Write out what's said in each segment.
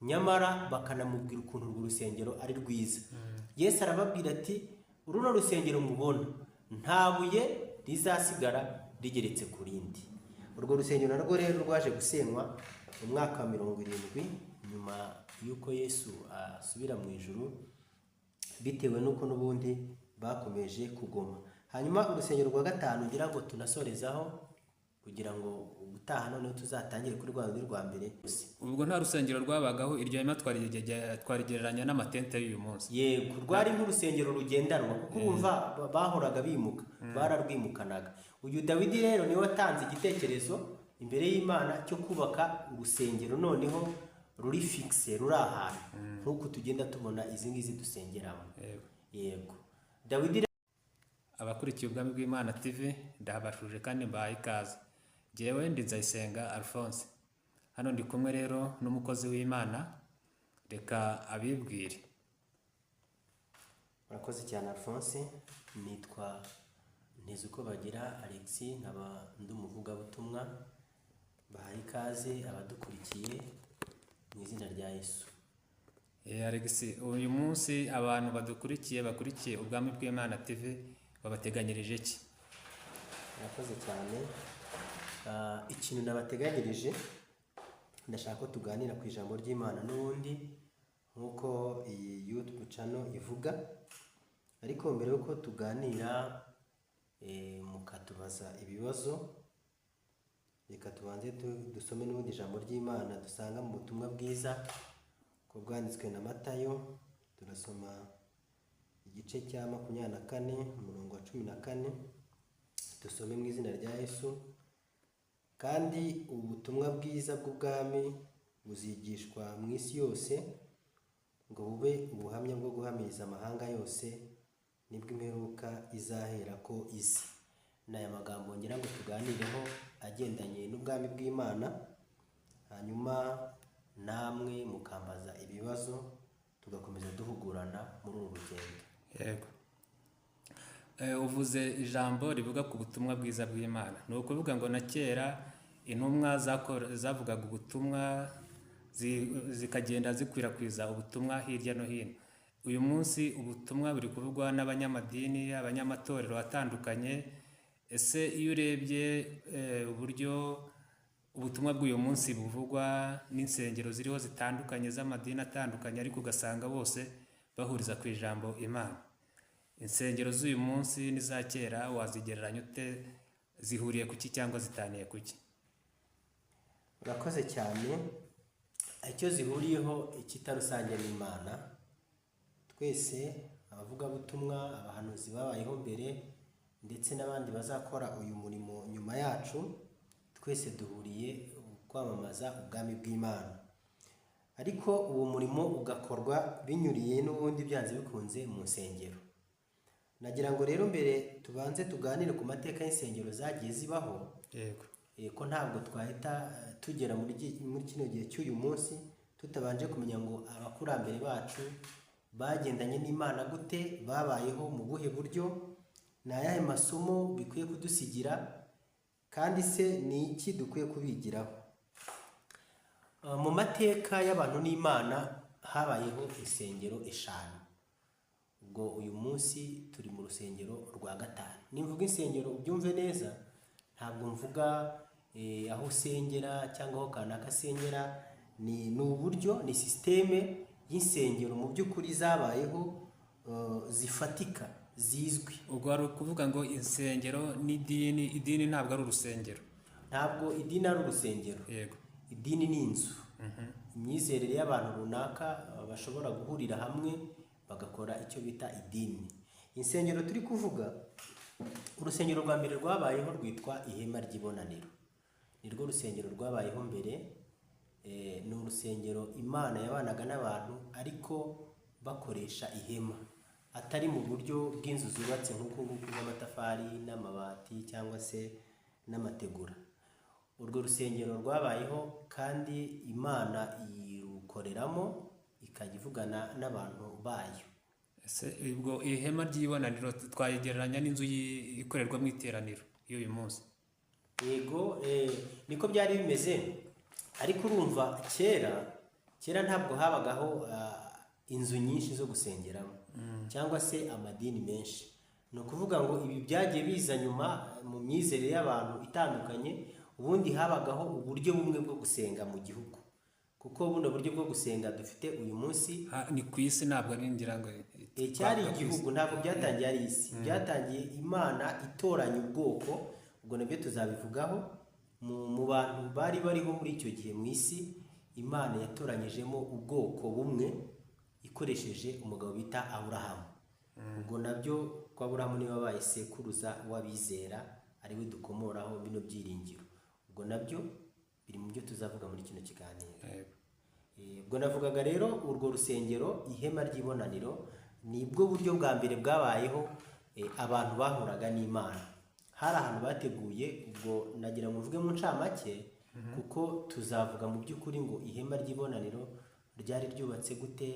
nyamara bakanamubwira ukuntu urwo rusengero ari rwiza. Yesu arababwira ati uruno rusengero mubona nta buye rizasigara rigeretse ku rindi. Urwo rusengero narwo rero rwaje gusenywa mu mwaka wa 70 nyuma y'uko Yesu asubira mu ijuru, bitewe n'uko n'ubundi bakomeje kugoma. Hanyuma urusengero rwa gatanu ngira ngo tunasorezaho kugira ngo ubutaha noneho tuzatangire kuri rwa rwa mbere. Ubwo nta rusengero rwabagaho, iryo hema twarigereranya n'amatente y'uyu munsi. Yego, rwari nk'urusengero rugendanwa kuko urumva bahoraga bimuka, bararwimukanaga. Uyu Dawidi rero niwe watanze igitekerezo imbere y'Imana cyo kubaka urusengero noneho ruri fixe, ruri ahantu nk'uko tugenda tubona izi ngizi dusengeramo. Yego, Dawidi. Abakurikiye ubwami bw'Imana TV ndabashuje kandi mbahaye ikaze. Jewe ndi Nzayisenga Alphonse, hano ndi kumwe rero n'umukozi w'Imana, reka abibwire. Murakoze cyane Alphonse. Nitwa Ntezukobagira Alex, nkaba ndi umuvugabutumwa. Bahaye ikaze abadukurikiye mu izina rya Yesu. Alex, uyu munsi abantu bakurikiye ubwami bw'Imana TV babateganyirije iki? Murakoze cyane. Ikintu nabateganyirije, ndashaka ko tuganira ku ijambo ry'Imana n'ubundi nk'uko iyi YouTube channel ivuga. Ariko mbere yuko tuganira mukatubaza ibibazo, reka tubanze dusome n'ubundi ijambo ry'Imana dusanga mu butumwa bwiza ko bwanditswe na Matayo. Turasoma igice cya 24 umurongo wa 14. Dusome mu izina rya Yesu. Kandi ubutumwa bwiza bw'ubwami buzigishwa mu isi yose ngo bube ubuhamya bwo guhamiriza amahanga yose, nibwo imperuka izahera ko izi. N'aya magambo ngira ngo tuganireho agendanye n'ubwami bw'Imana, hanyuma namwe mukambaza ibibazo tugakomeza duhugurana muri uru rugendo. Yego. Uvuze ijambo rivuga ku butumwa bwiza bw'Imana. Ni ukuvuga ngo na kera intumwa zavugaga ubutumwa zikagenda zikwirakwiza ubutumwa hirya no hino. Uyu munsi ubutumwa buri kuvugwa n'abanyamadini, abanyamatorero atandukanye. Ese iyo urebye uburyo ubutumwa bw'uyu munsi buvugwa n'insengero ziriho zitandukanye z'amadini atandukanye, ariko ugasanga bose bahuriza ku ijambo Imana. Insengero z'uyu munsi n'iza kera wazigereranya ute? Zihuriye kuki cyangwa zitaniye kuki? Murakoze cyane. Icyo zihuriyeho ikitarusange n'Imana. Twese abavugabutumwa, abahanuzi babayeho mbere ndetse n'abandi bazakora uyu murimo nyuma yacu, twese duhuriye kwamamaza ubwami bw'Imana. Ariko uwo murimo ugakorwa binyuriye n'ubundi byanze bikunze mu nsengero. Nagira ngo rero mbere tubanze tuganire ku mateka y'insengero zagiye zibaho. Yego. Ko ntabwo twahita tugera muri kino gihe cy'uyu munsi tutabanje kumenya ngo abakurambere bacu bagendanye n'Imana gute, babayeho mu buhe buryo, ni ayahe masomo bikwiye kudusigira, kandi se ni iki dukwiye kubigiraho. Mu mateka y'abantu n'Imana habayeho insengero 5. Ubwo uyu munsi turi mu rusengero rwa 5. Nimvuga insengero ubyumve neza, ntabwo mvuga aho usengera cyangwa aho kanaka asengera. Ni uburyo, ni systeme y'insengero mu by'ukuri zabayeho zifatika, zizwi. Ubwo ari ukuvuga ngo insengero idini ntabwo ari urusengero. Ntabwo idini ari urusengero. Yego. Idini ni inzu. Imyizerere y'abantu runaka bashobora guhurira hamwe bagakora icyo bita idini. Insengero turi kuvuga, urusengero rwa mbere rwabayeho rwitwa ihema ry'ibonaniro. Nirwo rusengero rwabayeho mbere. Ni urusengero Imana yabanaga n'abantu ariko bakoresha ihema, atari mu buryo bw'inzu zubatse nk'uko bw'amatafari n'amabati cyangwa se n'amategura. Urwo rusengero rwabayeho kandi Imana irukoreramo ikajya ivugana n'abantu bayo. Ese ubwo ihema ry'ibonaniro twayigereranya n'inzu ikorerwamo iteraniro y'uyu munsi? Yego, niko byari bimeze. Ariko urumva kera kera ntabwo habagaho inzu nyinshi zo gusengeramo cyangwa se amadini menshi. Ni ukuvuga ngo ibi byagiye biza nyuma mu myizerere y'abantu itandukanye. Ubundi habagaho uburyo bumwe bwo gusenga mu gihugu, kuko buno buryo bwo gusenga dufite uyu munsi ni ku isi, ntabwo ari ngira ngo cyari igihugu, ntabwo byatangiye ari isi. Byatangiye Imana itoranya ubwoko, ubwo nabyo tuzabivugaho. Mu bantu bari bariho muri icyo gihe mu isi, Imana yatoranyijemo ubwoko bumwe ikoresheje umugabo bita Aburahamu. Ubwo nabyo kwa Aburahamu niwe wabaye sekuruza w'abizera, ariwe dukomoraho bino byiringiro. Ubwo nabyo biri mu byo tuzavuga muri kino kiganiro. Ubwo navugaga rero urwo rusengero, ihema ry'ibonaniro, nibwo buryo bwa mbere bwabayeho abantu bahuraga n'Imana. Hari ahantu bateguye, ubwo nagira ngo mvuge mu ncamake, kuko tuzavuga mu by'ukuri ngo ihema ry'ibonaniro ryari ryubatse gute,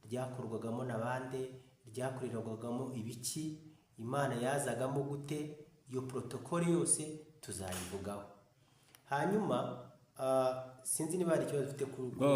ryakorwagamo n'abande, ryakorerwagamo ibiki, Imana yazagamo gute, iyo protokole yose tuzayivugaho. Hanyuma sinzi niba hari ikibazo ufite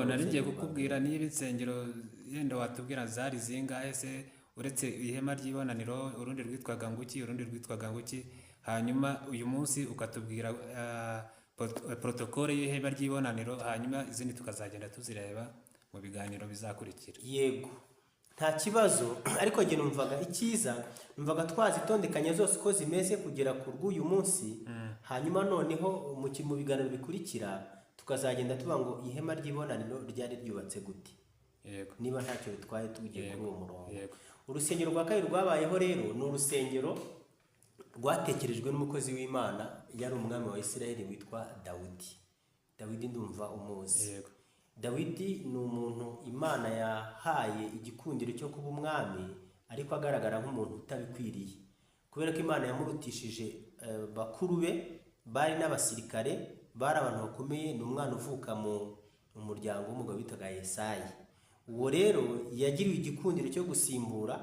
nari ngiye kukubwira niba insengero yenda watubwira zari zingahe se, uretse ihema ry'ibonaniro, urundi rwitwaga nguki, urundi rwitwaga nguki. Hanyuma uyu munsi ukatubwira protokole y'ihema ry'ibonaniro, hanyuma izindi tukazagenda tuzireba mu biganiro bizakurikira. Yego, nta kibazo. Ariko njye numvaga icyiza, numvaga twazitondekanya zose uko zimeze kugera ku rw'uyu munsi. Hanyuma noneho mu biganiro bikurikira tukazagenda tuvuga ngo ihema ry'ibonaniro ryari ryubatse gute. Yego, niba ntacyo bitwaye tugiye kuri uwo murongo. Urusengero rwa kabiri rwabayeho rero ni urusengero rwatekerejwe n'umukozi w'Imana, yari umwami wa Isirayeli witwa Dawidi. Dawidi ndumva umuzi. Dawidi ni umuntu Imana yahaye igikundiro cyo kuba umwami, ariko agaragara nk'umuntu utabikwiriye, kubera ko Imana yamurutishije bakuru be bari n'abasirikare, bari abantu bakomeye. Ni umwana uvuka mu muryango w'umugabo witwaga Yesayi. Uwo rero yagiriwe igikundiro cyo gusimbura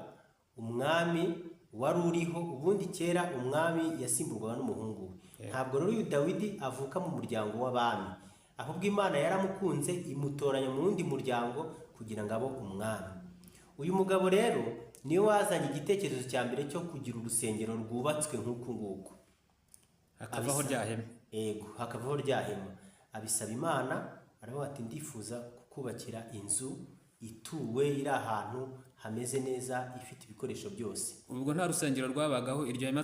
umwami wari uriho. Ubundi kera umwami yasimburwaga n'umuhungu we. Ntabwo rero uyu Dawidi avuka mu muryango w'abami, ahubwo Imana yaramukunze imutoranya mu wundi muryango kugira ngo abe umwami. Uyu mugabo rero niwe wazanye igitekerezo cya mbere cyo kugira urusengero rwubatswe nk'uku nguku, hakavaho rya hema. Yego, hakavaho rya hema. Abisaba Imana, aravuga ati ndifuza kukubakira inzu ituwe, iri ahantu hameze neza, ifite ibikoresho byose. Ubwo nta rusengero rwabagaho, iryo hema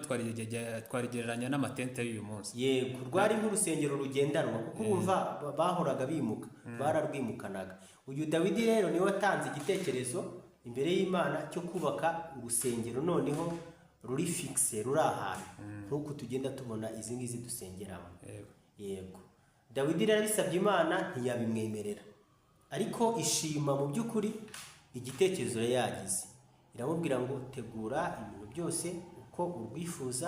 twarigereranya n'amatente y'uyu munsi. Yego, rwari nk'urusengero rugendanwa, kuko urumva bahoraga bimuka, bararwimukanaga. Uyu Dawidi rero niwe watanze igitekerezo imbere y'Imana cyo kubaka urusengero noneho ruri fixe, ruri ahantu nk'uko tugenda tubona izi ngizi dusengeramo. Yego, Dawidi rero bisabye Imana ntiyabimwemerera, ariko ishima mu by'ukuri igitekerezo yagize. Iramubwira ngo tegura ibintu byose uko urwifuza,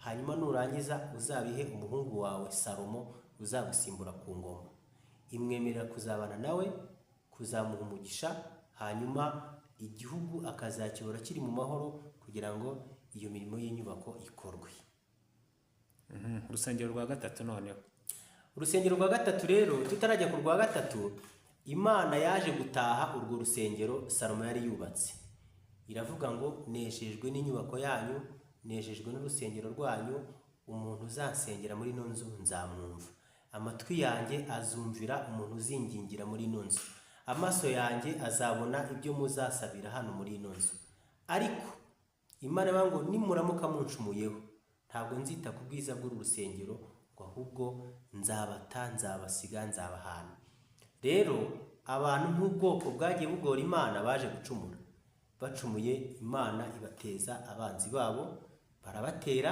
hanyuma nurangiza uzabihe umuhungu wawe Salomo uzagusimbura ku ngoma. Imwemerera kuzabana nawe, kuzamuha umugisha, hanyuma igihugu akazakibora kiri mu mahoro, kugira ngo iyo mirimo y'inyubako ikorwe. Urusengero rwa gatatu noneho. Urusengero rwa gatatu rero, tutarajya ku rwa gatatu, Imana yaje gutaha urwo rusengero Salomo yari yubatse. Iravuga ngo nejejwe n'inyubako yanyu, nejejwe n'urusengero rwanyu. Umuntu uzansengera muri ino nzu nzamwumva, amatwi yanjye azumvira umuntu uzingingira muri ino nzu, amaso yanjye azabona ibyo muzasabira hano muri ino nzu. Ariko Imana ivuga ngo nimuramuka muncumuyeho, ntabwo nzita ku bwiza bw'uru rusengero, ngo ahubwo nzabata, nzabasiga, nzabahana. Rero abantu nk'ubwoko bwagiye bugora Imana baje gucumura. Bacumuye, Imana ibateza abanzi babo, barabatera.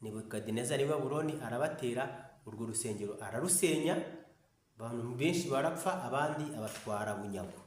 Nebukadinezari w'i Babuloni arabatera, urwo rusengero ararusenya, abantu benshi barapfa, abandi abatwara bunyago.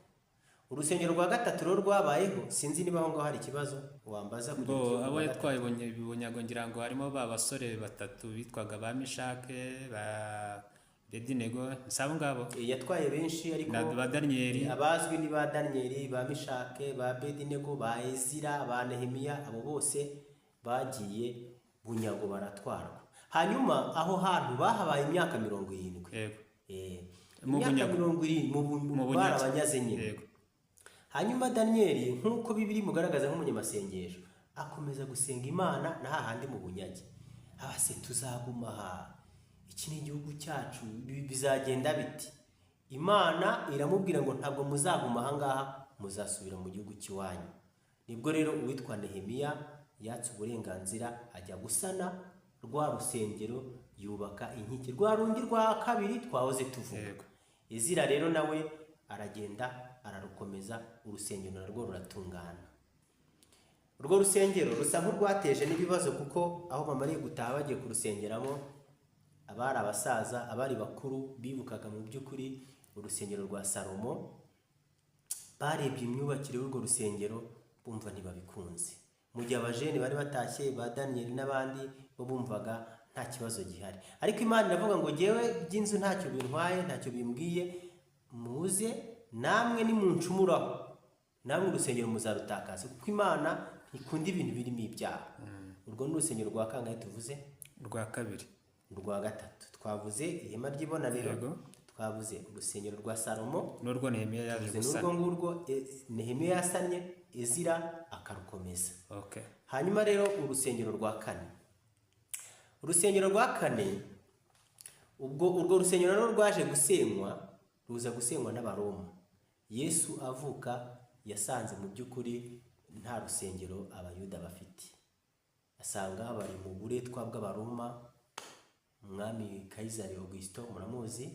Urusengero rwa gatatu rero rwabayeho, sinzi niba aho ngaho hari ikibazo wambaza. Abo yatwaye bunyago ngira ngo harimo ba basore batatu bitwaga ba Meshake, ba Abedinego, nsabo ngabo. Yatwaye benshi, ariko ba Danieli, abazwi ni ba Danieli, ba Meshake, ba Abedinego, ba Ezira, ba Nehemiya. Abo bose bagiye bunyago baratwarwa. Hanyuma aho hantu bahabaye imyaka 70. Mu imyaka bunyago. 70 Mu bunyage. barabanyaze nyine. Yego. Hanyuma Daniyeli nk'uko Bibiri mugaragaza nk'umunyamasengesho akomeza gusenga Imana na hahandi mu bunyage. Abase tuzaguma aha, iki ni igihugu cyacu, bizagenda biti? Imana iramubwira ngo ntabwo muzaguma aha ngaha, muzasubira mu gihugu cy'iwanyu. Nibwo rero uwitwa Nehemiya yatse uburenganzira ajya gusana rwa rusengero, yubaka inkike, rwa rundi rwa kabiri twahoze tuvuga. Yego. Ezira rero nawe aragenda ararukomeza, urusengero narwo ruratungana. Urwo rusengero rusa nk'urwateje n'ibibazo, kuko aho bamariye gutaha bagiye kurusengeramo, abari abasaza, abari bakuru bibukaga mu by'ukuri urusengero rwa Salomo, barebye imyubakire y'urwo rusengero bumva ntibabikunze. Mu gihe abajeni bari batashye, ba Daniyeli n'abandi bo bumvaga nta kibazo gihari. Ariko Imana iravuga ngo jyewe by'inzu ntacyo bintwaye, ntacyo bimbwiye, muze namwe nimuncumuraho, namwe urusengero muzarutakaza, kuko Imana ntikunda ibintu birimo ibyaha. Urwo ni urusengero rwa kangahe tuvuze? Rwa kabiri. Rwa gatatu. Twavuze ihema ry'ibonaniro, Yego. twavuze urusengero rwa Salomo, N'urwo Nehemiya yaje n'urwo gusana. ngurwo Nehemiya yasanye, Ezira akarukomeza. Okay. Hanyuma rero urusengero rwa kane. Urusengero rwa kane, ubwo urwo rusengero rero rwaje gusenywa, ruza gusenywa n'Abaroma. Yesu avuka yasanze mu by'ukuri nta rusengero Abayuda bafite. Asanga bari mu buretwa bw'Abaroma. Umwami Kayizari Augusto muramuzi,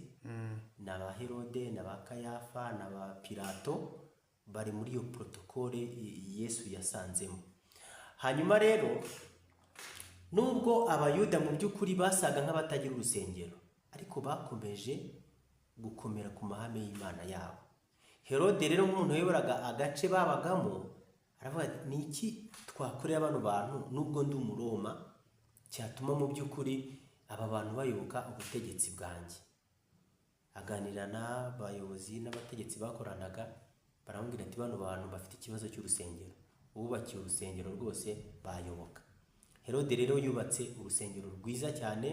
na ba Herode na ba Kayafa na ba Pilato bari muri iyo protokole Yesu yasanzemo. Hanyuma rero nubwo Abayuda mu by'ukuri basaga nk'abatagira urusengero, ariko bakomeje gukomera ku mahame y'Imana yabo. Herode rero nk'umuntu wayoboraga agace babagamo, aravuga ati ni iki twakorera bano bantu nubwo ndi Umuroma cyatuma mu by'ukuri aba bantu bayoboka ubutegetsi bwanjye. Aganira n'abayobozi n'abategetsi bakoranaga, baramubwira ati bano bantu bafite ikibazo cy'urusengero, ububakiye urusengero rwose bayoboka. Herode rero yubatse urusengero rwiza cyane,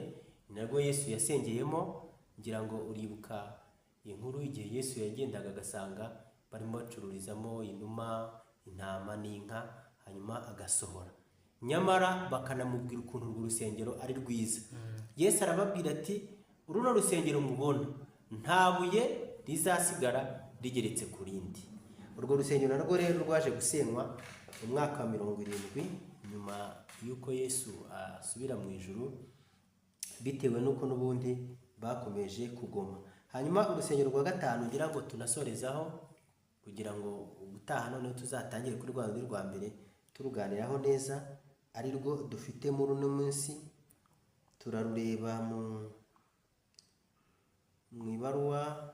ni narwo Yesu yasengeyemo. Ngira ngo uribuka inkuru igihe Yesu yagendaga agasanga barimo bacururizamo inuma, intama n'inka, hanyuma agasohora. Nyamara bakanamubwira ukuntu urwo rusengero ari rwiza. Yesu arababwira ati uruno rusengero mubona nta buye rizasigara rigeretse ku rindi. Urwo rusengero narwo rero rwaje gusenywa mu mwaka wa 70 nyuma y'uko Yesu asubira mu ijuru, bitewe n'uko n'ubundi bakomeje kugoma. Hanyuma urusengero rwa gatanu ngira ngo tunasorezaho, kugira ngo ubutaha noneho tuzatangire kuri rwa rundi rwa mbere turuganiraho neza, ari rwo dufite muri uno munsi. Turarureba mu ibaruwa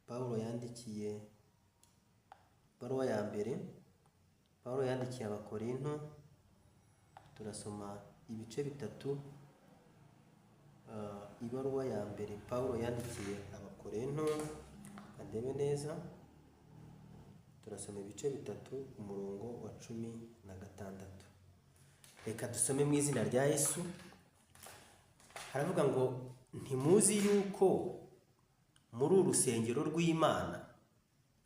Pawulo yandikiye, ibaruwa ya mbere Pawulo yandikiye Abakorinto. Turasoma ibice bitatu. Ibaruwa ya mbere Pawulo yandikiye Abakorinto, andebe neza, turasoma ibice bitatu umurongo wa 16. Reka dusome mu izina rya Yesu. Haravuga ngo ntimuzi yuko muri urusengero rw'Imana,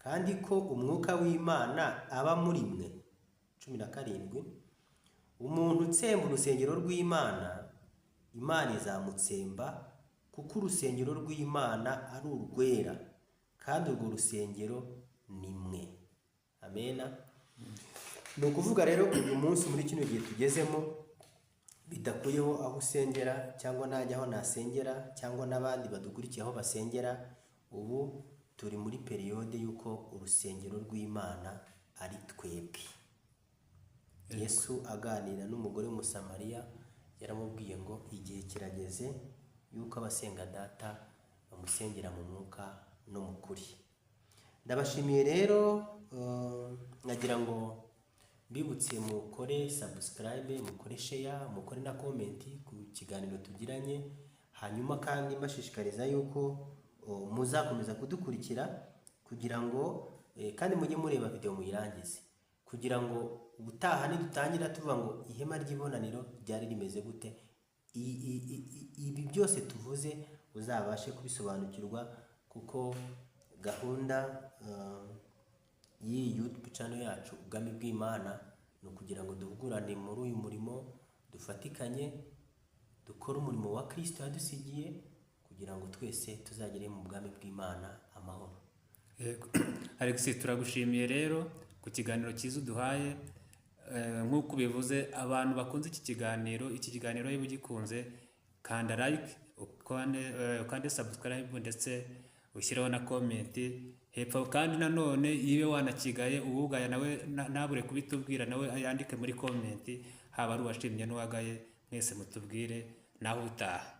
kandi ko umwuka w'Imana aba muri mwe. 17. Umuntu utsemba urusengero rw'Imana, Imana izamutsemba, kuko urusengero rw'Imana ari urwera, kandi urwo rusengero ni mwe. Amena. Ni ukuvuga rero uyu munsi muri kino gihe tugezemo, bidakuyeho aho usengera cyangwa najya aho nasengera cyangwa n'abandi badukurikiye aho basengera, ubu turi muri periyode y'uko urusengero rw'Imana ari twebwe. Yesu aganira n'umugore w'Umusamariya yaramubwiye ngo igihe kirageze yuko abasenga Data bamusengera mu mwuka no mu kuri. Ndabashimiye rero, nagira ngo mbibutse mukore subscribe, mukore share, mukore na comment ku kiganiro tugiranye, hanyuma kandi mbashishikariza yuko muzakomeza kudukurikira, kugira ngo kandi mujye mureba video muyirangize, kugira ngo ubutaha nidutangira tuvuga ngo ihema ry'ibonaniro ryari rimeze gute, ibi byose tuvuze uzabashe kubisobanukirwa kuko gahunda y'iyi YouTube channel yacu ubwami bw'Imana ni ukugira ngo duhugurane muri uyu murimo, dufatikanye dukore umurimo wa Kristo yadusigiye kugira ngo twese tuzagere mu bwami bw'Imana amahoro. Alex, turagushimiye rero ku kiganiro cyiza uduhaye. Nk'uko bivuze, abantu bakunze iki kiganiro iyo ugikunze kanda like, ukande subscribe ndetse ushyireho na comment hepfo, kandi nanone ibe wanakigaye uwugaya nawe nabure kubitubwira, nawe yandike muri comment, haba ari uwashimye n'uwagaye, mwese mutubwire naho utaha.